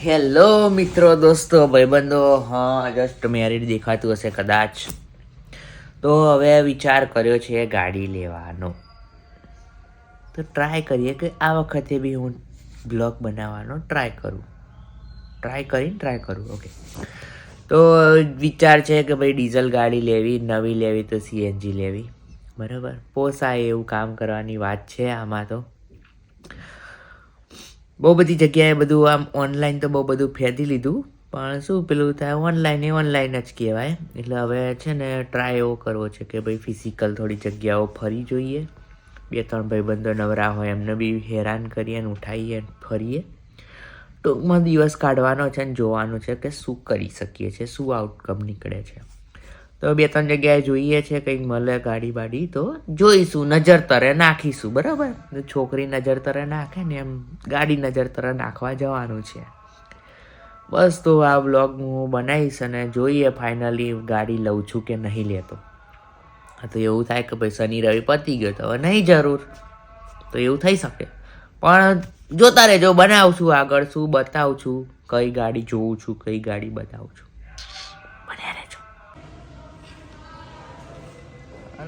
Hello મિત્રો, દોસ્તો, ભાઈબંધો. હા, જસ્ટ મેરિડ દેખાતું હશે કદાચ. તો હવે વિચાર કર્યો છે ગાડી લેવાનો. તો ટ્રાય કરીએ કે આ વખતે બી હું બ્લોગ બનાવવાનો ટ્રાય કરું. ઓકે. તો વિચાર છે કે ભાઈ ડીઝલ ગાડી લેવી, નવી લેવી તો સીએનજી લેવી. બરાબર, પોસાય એવું કામ કરવાની વાત છે આમાં. તો બહુ બધી જગ્યાએ બધું આમ ઓનલાઈન તો બહુ બધું ફેંદી લીધું, પણ શું પેલું થાય, ઓનલાઈન જ કહેવાય. એટલે હવે છે ને ટ્રાય એવો કરવો છે કે ભાઈ ફિઝિકલ થોડી જગ્યાઓ ફરી જોઈએ. 2-3 ભાઈબંધો નવરા હોય એમને બી હેરાન કરીએ ને ઉઠાવીએ ફરીએ. ટૂંકમાં દિવસ કાઢવાનો છે ને જોવાનું છે કે શું કરી શકીએ છીએ, શું આઉટકમ નીકળે છે. તો 2-3 જગ્યાએ જોઈએ છે, કંઈક મળે ગાડી બાડી તો જોઈશું, નજર તરે નાખીશું. બરાબર, છોકરી નજર તરે નાખે ને એમ ગાડી નજર તરે નાખવા જવાનું છે. બસ, તો આ બ્લોગ હું બનાવીશ અને જોઈએ ફાઇનલી ગાડી લઉં છું કે નહીં લેતો. તો એવું થાય કે ભાઈ શનિ રવિ પતી ગયો તો હવે નહીં જરૂર, તો એવું થઈ શકે. પણ જોતા રહેજો, બનાવું આગળ શું બતાવું છું, કઈ ગાડી જોઉં છું, કઈ ગાડી બતાવું છું. બન્યા રહેજો.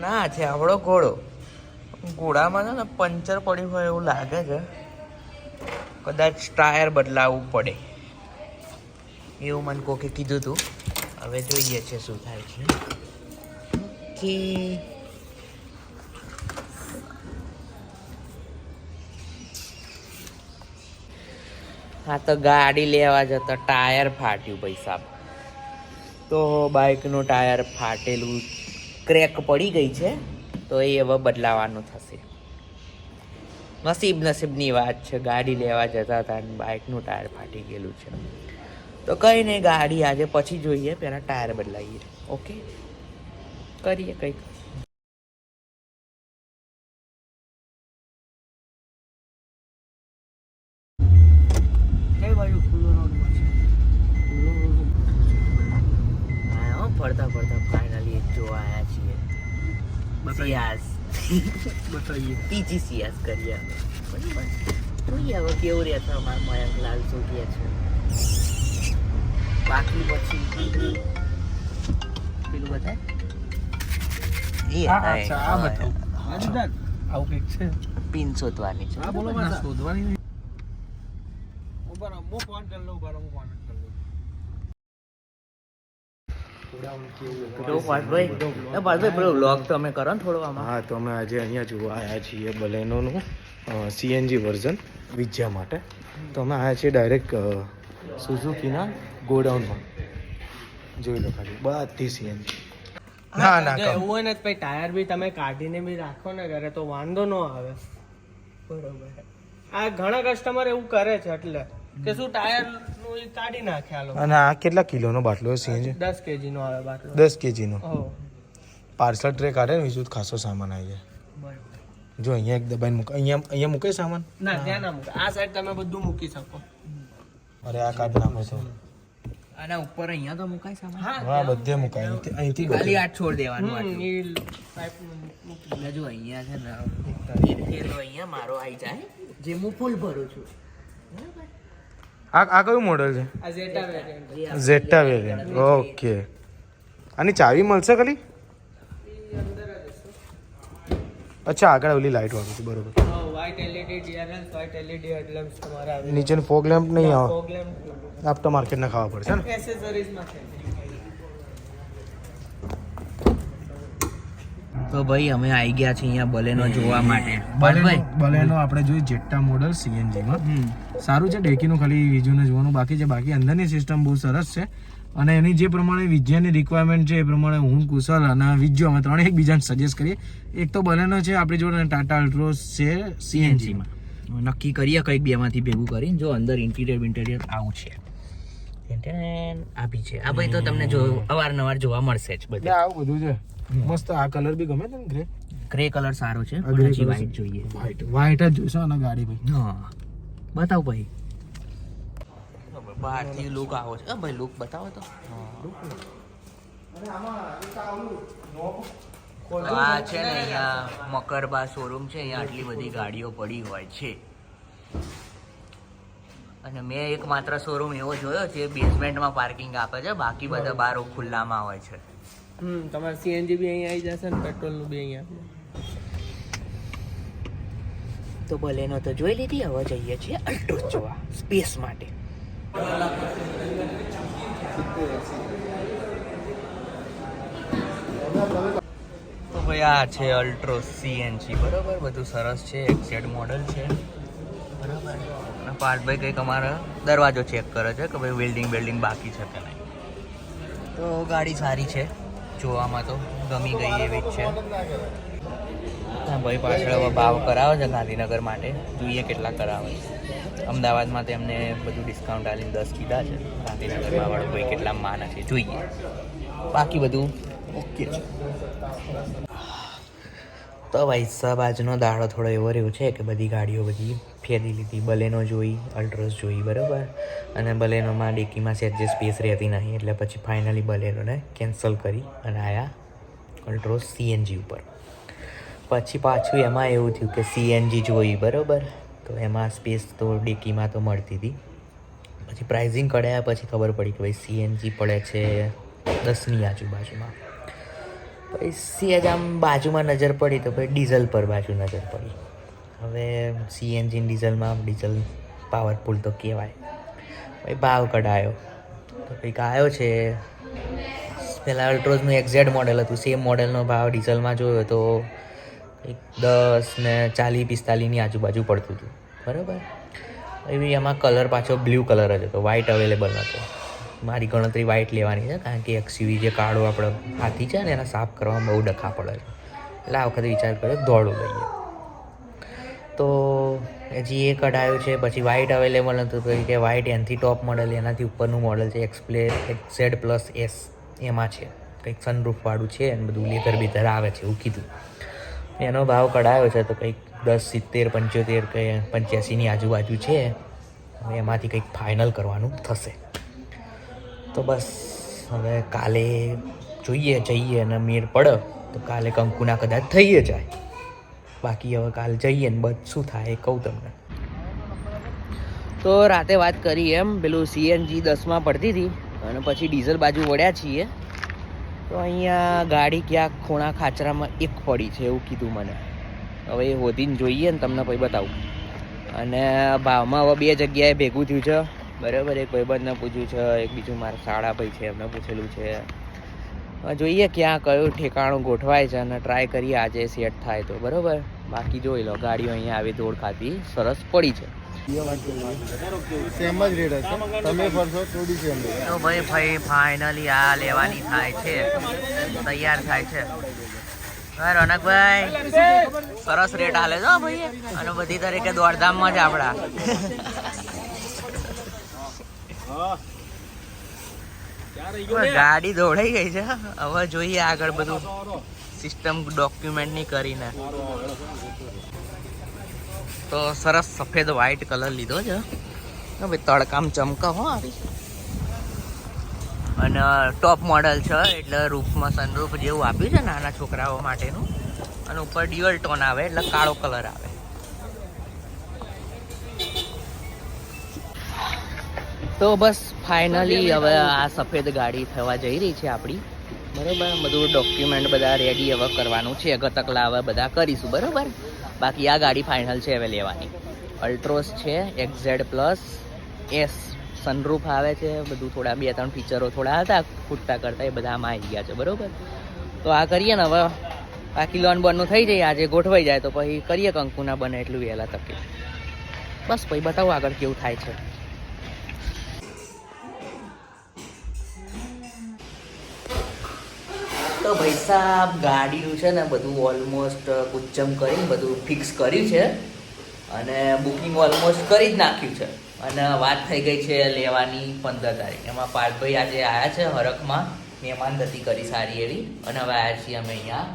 ના છે આપણો ઘોડામાં છે ને પંચર પડ્યું હોય એવું લાગે છે. કદાચ ટાયર બદલાવવું પડે એવું મને કોકે કીધું હતું. હવે જોઈએ છે શું થાય છે. હા, તો ગાડી લેવા જતા ટાયર ફાટ્યું ભાઈ સાહેબ. તો બાઇકનું ટાયર ફાટેલું, ક્રેક પડી ગઈ છે. તો એ હવે બદલાવાનું થશે. નસીબની વાત છે, ગાડી લેવા જતા હતા અને બાઇકનું ટાયર ફાટી ગયેલું છે. તો કંઈ નહીં, ગાડી આજે પછી જોઈએ, પહેલાં ટાયર બદલાવીએ. ઓકે, કરીએ કંઈક. કઈ બાજુ ખુલ્લો રોડ છે? ફરતા ફાઇનલી જોવા આવ્યા છીએ. ત્રીજી સિયાસ કરીએ બરાબર. જોઈએ હવે કેવું રહેશે અમારા મયંકલાલ શું કહે છે. બાકી પછી પેલું બતાય આવું કઈક છે. પિન શોધવાની છે. શોધવાની હા, તો અમે આજે અહીંયા જોવા આવ્યા છીએ બલેનોનું સીએનજી વર્ઝન વિજ્યા માટે. તો અમે આવ્યા છીએ ડાયરેક્ટ સુઝુકીના ગોડાઉનમાં. જોઈ લો ખાલી બધી સીએનજી. ના એવું હોય ને પછી ટાયર બી તમે કાઢીને બી રાખો ને ઘરે તો વાંધો ન આવે. બરોબર, આ ઘણા કસ્ટમર એવું કરે છે એટલે કે શું ટાયર નું કાઢી નાખે આ લોકો. અને આ કેટલા કિલોનો બાટલો સીએનજી? 10 kg નો આવે બાટલો. 10 kg નો. પાર્સલ ટ્રે કાઢે ને બીજું ખાસો સામાન આવી જાય. જો અહીંયા એક દબાઈને મૂક, અહીંયા મૂકે સામાન? ના, ત્યાં ના મૂકે. આ સાઈડ તમે બધું મૂકી શકો. અરે આ કાઢ નાખો તો આના ઉપર અહીંયા તો મુકાય સામાન. હા, બધે મુકાય. અહીંથી ખાલી આ છોડ દેવાનું. જો અહીંયા છે ને થેલો અહીંયા મારો આવી જાય, જે હું ફૂલ ભરું છું. આ કયું મોડલ છે? આ zeta variant. Zeta variant. Okay. આની ચાવી મળશે ખાલી? અચ્છા, આગળ ઓલી લાઈટ વાળું છે. બરોબર. White LED DRL, white LED headlamps તમારે આવે. નીચે ફોગ લેમ્પ નહીં આવે? ફોગ લેમ્પ આફ્ટર માર્કેટના ખાવા પડશે ને? એસેસરીઝ માં છે. તો ભાઈ અમે આવી ગયા છીએ અહીંયા બલેનો જોવા માટે. બલેનો આપણે જોઈએ જેટ્ટા મોડલ સીએનજીમાં. સારું છે, ડેકીનું ખાલી વિઝ્યુને જોવાનું બાકી છે. બાકી અંદરની સિસ્ટમ બહુ સરસ છે. અને એની જે પ્રમાણે વિજ્યાની રિક્વાયરમેન્ટ છે એ પ્રમાણે હું, કુશલ અને વિજ્યો અમે ત્રણે એકબીજાને સજેસ્ટ કરીએ. એક તો બલેનો છે આપણી જોડે, ટાટા અલ્ટ્રોઝ છે સીએનજીમાં. નક્કી કરીએ કંઈક બેમાંથી ભેગું કરીને. જો અંદર ઇન્ટિરિયર આવું છે, આ બી છે. આ ભાઈ તો તમને જો અવારનવાર જોવા મળશે જ બધે. આવું બધું છે મસ્ત. આ કલર બી ગમે ને? ગ્રે કલર સારો છે. વ્હાઈટ જોઈએ. વ્હાઈટ જ જોઈશે અને ગાડી ભાઈ. હા, બતાવ ભાઈ. બહારથી લુક આવો છે ભાઈ, લુક બતાવો તો. આ છે ને અહીંયા મકરબા શોરૂમ છે. અહીંયા આટલી બધી ગાડીઓ પડી હોય છે. અને અને મેં એક માત્ર શોરૂમ એવો જોયો છે બેઝમેન્ટમાં પાર્કિંગ આપે છે, બાકી બધા બહાર ખુલ્લામાં હોય છે. તમારે સીએનજી બી અહીંયા આવી જશે ને પેટ્રોલનું બી અહીંયા. તો બલેનો તો જોઈ લીધી, હવે જઈએ છીએ અલ્ટ્રોઝ જોવા સ્પેસ માટે. તો ભાઈ આ છે અલ્ટ્રોઝ સીએનજી, બરોબર. બધું સરસ છે, એક્ઝેટ મોડલ છે, બરોબર. અને પાર્થભાઈ કંઈક અમારા દરવાજો ચેક કરે છે કે ભાઈ વેલ્ડિંગ બાકી છે કે નહીં. તો ગાડી સારી છે, જોવામાં તો ગમી ગઈ એવી જ છે. હા ભાઈ પાછળ હવે ભાવ કરાવે છે ગાંધીનગર માટે, જોઈએ કેટલા કરાવે છે. અમદાવાદમાં તેમને બધું ડિસ્કાઉન્ટ આવીને 10 કીધા છે, ગાંધીનગરમાં વાળો ભાઈ કેટલા માને છે જોઈએ. બાકી બધું ઓકે છે. તો ભાઈ સાહેબ આજનો દાડો થોડો એવો રહ્યો છે કે બધી ગાડીઓ બધી ફેરી લીધી. બલેનો જોઈ, અલ્ટ્રોઝ જોઈ, બરાબર. અને બલેનોમાં ડેકીમાં સેટ જે સ્પેસ રહેતી નહીં, એટલે પછી ફાઇનલી બલેનોને કેન્સલ કરી અને આવ્યા અલ્ટ્રોઝ સીએનજી ઉપર. પછી પાછું એમાં એવું થયું કે સીએનજી જોઈ, બરાબર. તો એમાં સ્પેસ તો ડેકીમાં તો મળતી હતી. પછી પ્રાઇઝિંગ કઢાયા પછી ખબર પડી કે ભાઈ સીએનજી પડે છે 10ની આજુબાજુમાં. પછી સહેજ આમ બાજુમાં નજર પડી તો ભાઈ ડીઝલ પર બાજુ નજર પડી. હવે સીએનજી ડીઝલમાં ડીઝલ પાવરફુલ તો કહેવાય. ભાઈ ભાવ કઢાયો તો કંઈક આવ્યો છે. પહેલાં અલ્ટ્રોઝનું એક્ઝેટ મોડલ હતું, સેમ મોડલનો ભાવ ડીઝલમાં જોયો તો 10 ને 40-45ની આજુબાજુ પડતું હતું, બરાબર. એવી એમાં કલર પાછો બ્લુ કલર જ હતો, વ્હાઇટ અવેલેબલ નહોતો. મારી ગણતરી વ્હાઇટ લેવાની છે, કારણ કે એક્સયુવી જે કાળો આપણો હાથી છે ને એને સાફ કરવામાં બહુ ડખા પડે છે. એટલે આ વખતે વિચાર કર્યો દોડું લઈએ. તો હજી એ કઢાયું છે. પછી વ્હાઇટ અવેલેબલ હતું તો કે વ્હાઇટ એનાથી ટોપ મોડલ, એનાથી ઉપરનું મોડલ છે XZ+S, એમાં છે કંઈક સનરૂફવાળું છે અને બધું લેધર બેધર આવે છે એવું કીધું. એનો ભાવ કઢાયો છે તો કંઈક 10, 70, 75 કે 85ની આજુબાજુ છે. હવે એમાંથી કંઈક ફાઇનલ કરવાનું થશે. તો બસ હવે કાલે જોઈએ, જઈએ અને મેળ પડે તો કાલે કંકુના કદાચ થઈ જાય. બાકી હવે કાલે જઈએ ને બસ શું થાય એ કહું તમને. તો રાતે વાત કરી એમ, પેલું સીએનજી 10માં પડતી હતી અને પછી ડીઝલ બાજુ વળ્યા છીએ. તો અહીંયા ગાડી ક્યાંક ખૂણા ખાચરામાં એક પડી છે એવું કીધું મને. હવે એ હોધીને જોઈએ ને તમને પછી બતાવું. અને ભાવમાં હવે 2 જગ્યાએ ભેગું થયું છે, બરાબર. એક ભાઈબંધને પૂછ્યું છે, એક બીજું મારા સાળા ભાઈ છે એમને પૂછેલું છે. જોઈએ ક્યાં કયું ઠેકાણું ગોઠવાય છે અને ટ્રાય કરીએ આજે સેટ થાય તો, બરાબર. બાકી જોઈ લો ગાડીઓ અહીંયા આવી દોડ ખાતી સરસ પડી છે. તો ભાઈ ફાઇનલી આ લેવાની થાય છે, તૈયાર થાય છે. રોનકભાઈ સરસ રેટ હાલે છે ભાઈ, અને બધી તરીકે દોડધામમાં જ આપણા. ગાડી દોડાઈ ગઈ છે. હવે જોઈએ આગળ બધું સિસ્ટમ ડોક્યુમેન્ટની કરીને. તો સરસ સફેદ વ્હાઇટ કલર લીધો છે. હવે તડકામ ચમકા હો આવી. અને ટોપ મોડલ છે એટલે રૂફમાં સનરૂફ જેવું આપ્યું છે નાના છોકરાઓ માટેનું. અને ઉપર ડ્યુઅલ ટોન આવે એટલે કાળો કલર આવે. તો બસ ફાઇનલી હવે આ સફેદ ગાડી થવા જઈ રહી છે આપણી, બરાબર. બધું ડોક્યુમેન્ટ બધા રેડી હવે કરવાનું છે, ગતકલા હવે બધા કરીશું, બરાબર. બાકી આ ગાડી ફાઇનલ છે હવે લેવાની. અલ્ટ્રોઝ છે XZ+S, સનરૂફ આવે છે, બધું થોડા 2-3 ફીચરો થોડા હતા ખૂટતા કરતા, એ બધા આમાં આવી ગયા છે, બરાબર. તો આ કરીએ ને હવે, બાકી લોન બોનનું થઈ જાય, આજે ગોઠવાઈ જાય તો પછી કરીએ કંકુના બને એટલું વહેલા તકે. બસ પછી બતાવો આગળ કેવું થાય છે. તો ભાઈ સાહેબ ગાડીનું છે ને બધું ઓલમોસ્ટ કુચ્ચમ કરીને બધું ફિક્સ કર્યું છે અને બુકિંગ ઓલમોસ્ટ કરી જ નાખ્યું છે. અને વાત થઈ ગઈ છે લેવાની 15 તારીખ. એમાં પાર્થભાઈ આજે આવ્યા છે હરખમાં, મહેમાનગતિ કરી સારી એવી. અને હવે આવ્યા છીએ અમે અહીંયા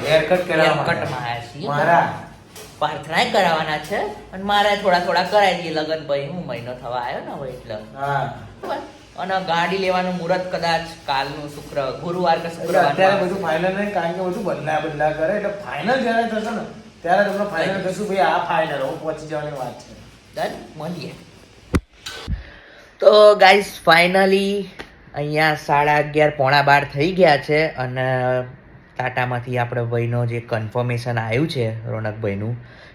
હેરકટમાં આવ્યા છીએ. પ્રાર્થના કરાવવાના છે અને મારે થોડા કરાવી દઈએ લગન ભાઈ, હું મહિનો થવા આવ્યો ને હવે એટલે. અને ગાડી લેવાનું મુહૂર્ત કદાચ કાલનું ગુરુવાર કે શુક્રવાર. અત્યારે બધું ફાઇનલ નહીં, કારણ કે બધું બદલા કરે એટલે ફાઇનલ જ્યારે થશે ને ત્યારે તમને ફાઇનલ કહીશું ભાઈ આ ફાઇનલ, હું પહોંચી જવાની વાત છે. ડન, મળીએ. તો ગાઈસ ફાઇનલી અહીંયા 11:30 પોણા 12 થઈ ગયા છે અને ટાટામાંથી આપણે ભાઈનો જે કન્ફર્મેશન આવ્યું છે રોનકભાઈનું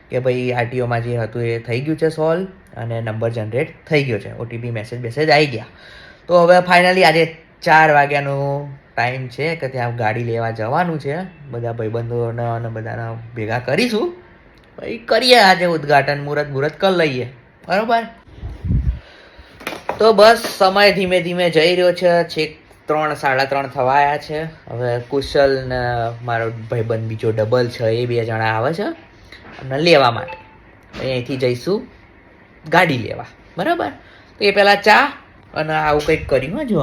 કે ભાઈ આરટીઓમાં જે હતું એ થઈ ગયું છે સોલ્વ અને નંબર જનરેટ થઈ ગયો છે, ઓટીપી મેસેજ આવી ગયા. તો હવે ફાઇનલી આજે 4 વાગ્યાનો ટાઈમ છે કે ત્યાં ગાડી લેવા જવાનું છે. બધા ભાઈબંધોને અને બધાને ભેગા કરીશું, ભાઈ કરીએ આજે ઉદ્ઘાટન, મુહૂર્ત કરી લઈએ, બરાબર. તો બસ સમય ધીમે ધીમે જઈ રહ્યો છે, છેક 3 સાડા 3 થવા આવ્યા છે. હવે કુશલ ને મારો ભાઈબંધ બીજો ડબલ છે, એ 2 જણા આવે છે અને લેવા માટે અહીંથી જઈશું ગાડી લેવા, બરાબર. તો એ પહેલાં ચા અને આવું કંઈક કર્યું જો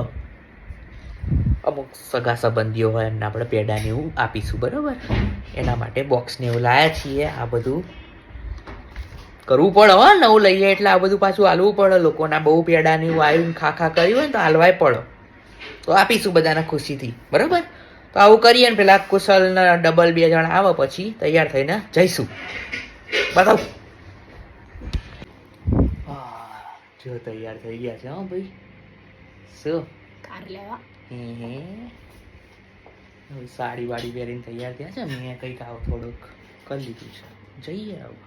અમુક સગા સંબંધીઓ હોય એમને આપણે પેડાને એવું આપીશું, બરાબર. એના માટે બોક્સને એવું લાવ્યા છીએ. આ બધું કરવું પડે હો, નવું લઈએ એટલે આ બધું પાછું હાલવું પડે. લોકોના બહુ પેડાને એવું આવ્યું ખા કર્યું હોય ને તો હાલવાય પડે. તો આપીશું બધાને ખુશીથી, બરાબર. તો આવું કરીએ ને પેલા કુશલને ડબલ 2 જણા આવે પછી તૈયાર થઈને જઈશું. બતાવ જો તૈયાર થઈ ગયા છે. હા ભાઈ, શું કાર લેવા સાડી વાડી પહેરીને તૈયાર થયા છે. મેં કંઈક આવું થોડુંક કરી લીધું છે. જઈએ આવું.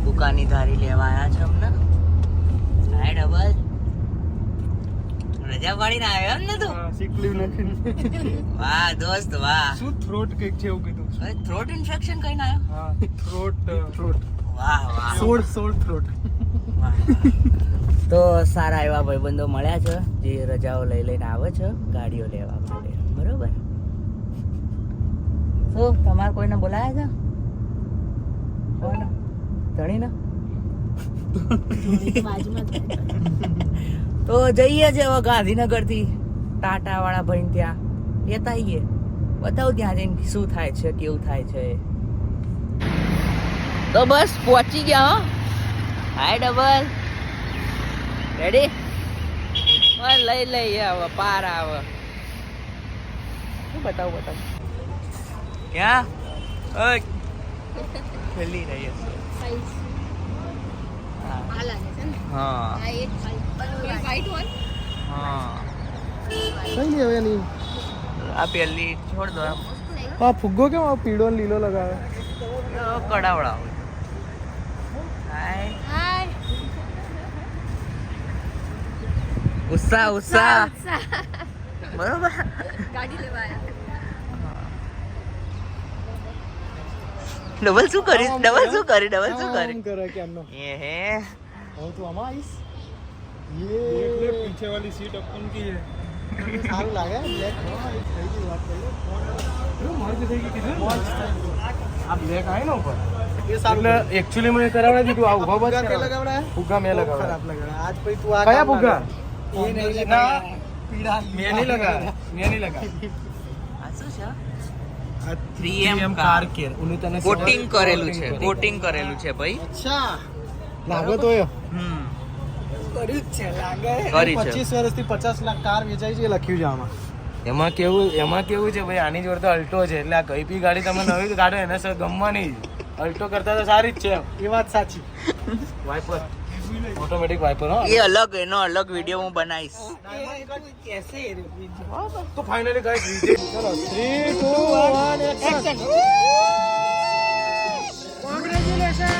દુકાની ધારી લેવા આવ્યા છે અમને. હાય ડબલ રજા પાડીને આવ્યો એમ ને તું? સિક લીવ નાખીને. વાહ દોસ્ત વાહ. શું થ્રોટ કંઈક છે એવું કીધું? થ્રોટ ઇન્ફેક્શન કઈ ના આવ્યો? હા, થ્રોટ. વાહ વાહ. સોળ થ્રોટ. તો સારા એવા ભાઈબંધો મળ્યા છે જે રજાઓ લઈને આવે છે ગાડીઓ લેવા માટે, બરોબર. શું તમારે કોઈને બોલાયા છે? કોને? ધણીને? તો જઈએ છે હવે ગાંધીનગરથી ટાટા વાળા ભાઈને ત્યાં લેતા આવીએ. બતાવું ત્યાં જઈને શું થાય છે, કેવું થાય છે. તો બસ પહોંચી ગયા. હો હાય ડબલ રેડી? બસ લઈએ હવે પાર આવે. શું બતાવું ક્યાં ખેલી રહી છે. હા કઈ નહીં હવે નહીં. આ પહેલી છોડ દો. આ ફુગ્ગો કેમ આ પીળો ને લીલો લગાવે? કડાવડા હાય ઉત્સાહ બરોબર. ગાડી લેવા આયા. ડબલ શું કરી? આમ કરે કેમનો? એ હે હું તું આમાં આવીશ. ये पीछे वाली सीट अपन की है. सारू लागे ब्लैक. सही की बात कर लो. मर्ज થઈ ગઈ કીધું. આ બ્લેક આય ને ઉપર એ સારું. એટલે એક્ચ્યુઅલી મેં કરાવડા દીધું આ ઉભા બસ કે લગાવડા? ફુગ્ગા મેં લગાવડા. ખરાબ લગાવડા. આજ પછી તું આ કયા ફુગ્ગા? એ નહીં લગાવડા. પીડા મેં નહીં લગાવડા. આ શું છે? 3M car care. ઉની તને કોટિંગ કરેલું છે ભાઈ. અચ્છા લાગે તો એ કરી છે. 25 વર્ષથી 50 લાખ કાર વેચાઈ છે લખ્યું છે આમાં. એમાં કેવું છે ભાઈ, આની જોડે તો અલ્ટો છે એટલે આ કઈ બી ગાડી તમે નવી કાઢો એને સર ગમવાની. અલ્ટો કરતા તો સારી જ છે. એ વાત સાચી. Wiper automatic wiper. હો એ એનો અલગ વિડીયો હું બનાવીશ. તો ફાઇનલી ગાઈસ ચલો 3 2 1 એક્શન. કોંગ્રેચ્યુલેશન.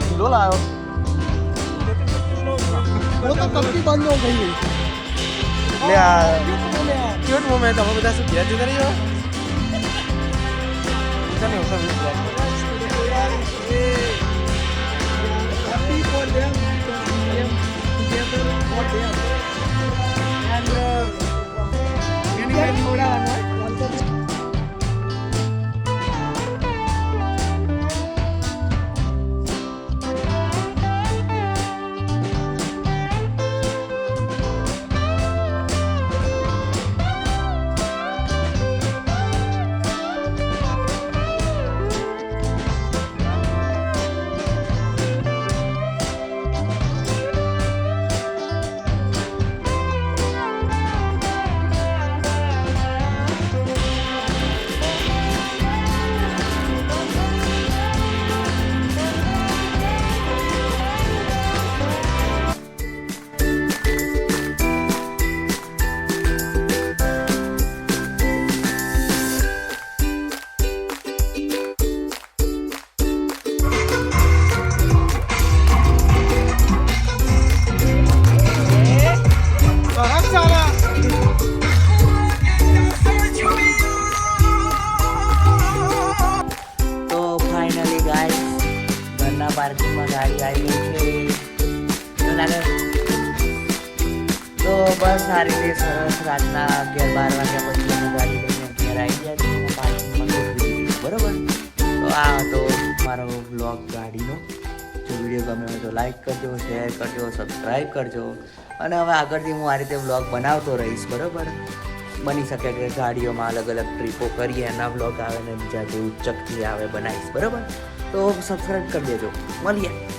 કિલો લાવ્યો. वो तो कब की बंद हो गई है. ले आ ક્યુટ મોમેન્ટ તમે બધા શું ઘેર જતા રહ્યો તમે happy for them together for them and getting થોડા પાર્કિંગમાં ગાડી આવી ગઈ છે લાગે તો બસ આ રીતે સરસ રાતના 11-12 વાગ્યા પછી અમે ગાડી લઈને ઘેર આવી ગયા છીએ પાર્કિંગમાં ગોઠવી દીધી બરાબર તો આ હતો મારો વ્લોગ ગાડીનો જો વિડીયો ગમે હોય તો લાઈક કરજો શેર કરજો સબસ્ક્રાઈબ કરજો અને હવે આગળથી હું આ રીતે વ્લોગ બનાવતો રહીશ બરાબર બની શકે કે ગાડીઓમાં અલગ અલગ ટ્રીપો કરીએ એના વ્લોગ આવે ને બીજા જે ઉચ્ચકથી આવે બનાવીશ બરાબર તો સબસ્ક્રાઈબ કરી દેજો મળીએ